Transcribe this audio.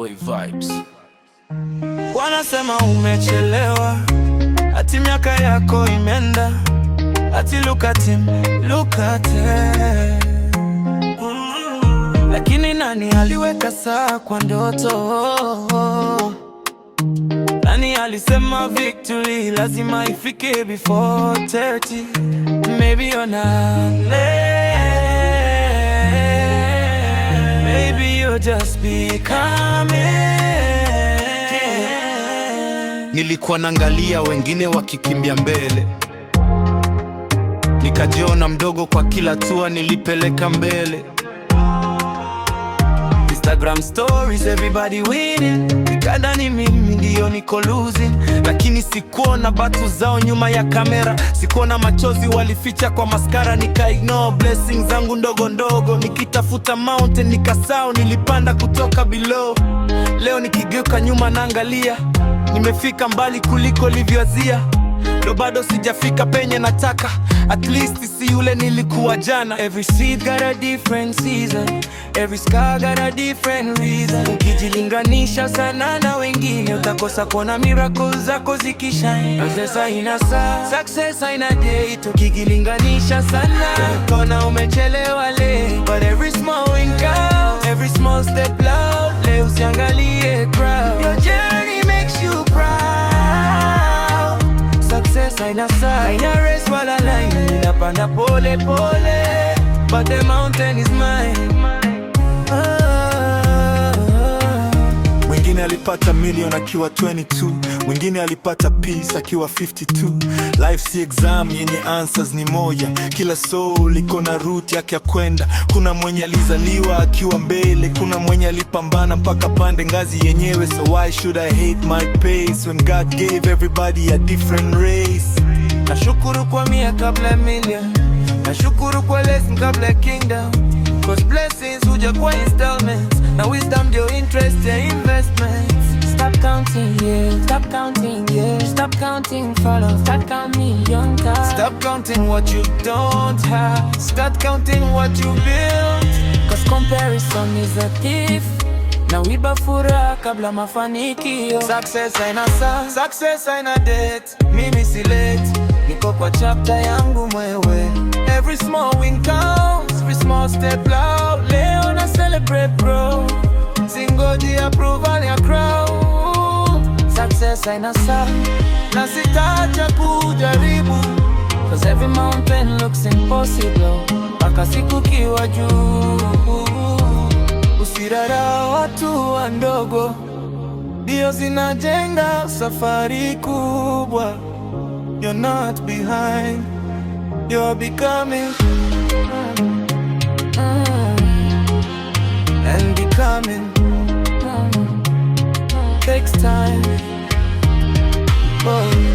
Boy Vibes. Wanasema umechelewa, ati miaka yako imeenda, ati look at him, look at her. Lakini nani aliweka saa kwa ndoto? Nani alisema victory lazima ifike before 30? Maybe you're not late, maybe you're just becoming. Nilikuwa naangalia wengine wakikimbia mbele, nikajiona mdogo kwa kila hatua nilipeleka mbele. Instagram stories, everybody winning, nikadhani mimi ndio niko losing. Lakini sikuona batu zao nyuma ya kamera, sikuona machozi walificha kwa maskara. Nika ignore blessings zangu ndogo ndogo, nikitafuta mountain nikasahau nilipanda kutoka below. Leo nikigeuka nyuma naangalia, nimefika mbali kuliko nilivyoazia. Ndo bado sijafika penye nataka, at least si yule nilikuwa jana. Every seed got a different season, every scar got a different reason. Ukijilinganisha sana na wengine utakosa kuona miracles zako zikishine. Success haina saa, success haina date. Ukijilinganisha sana kona umechelewa leo, but every small win counts, every small step loud. Leo usiangalie crowd, your journey makes you proud. Success haina saa, haina race wala line, inapanda pole pole, but the mountain is mine. Mwingine alipata million akiwa 22, mwingine alipata peace akiwa 52. Life si exam yenye answers ni moja, kila soul iko na route yake ya kwenda. Kuna mwenye alizaliwa akiwa mbele, kuna mwenye alipambana mpaka pande ngazi yenyewe. So why should I hate my pace when God gave everybody a different race? Nashukuru kwa mia kabla million, nashukuru kwa lesson kabla kingdom. Cause blessings huja kwa installments, na wisdom ndio interest ya investments. Stop counting, yeah, stop counting, yeah. Stop counting, follow, start counting young time. Stop counting what you don't have, start counting what you built. Cause comparison is a thief, na wiba furaha kabla mafanikio. Success haina saa, success haina date. Mimi si late, niko kwa chapter yangu mwewe. Every small win counts, every small step loud. Leo na celebrate bro, singoji approval ya crowd. Success haina saa, na sitacha kujaribu. Cause every mountain looks impossible, mpaka siku kiwa juu. Usirara watu wandogo, ndio zinajenga safari kubwa. You're not behind, you're becoming. And becoming takes time. Oh.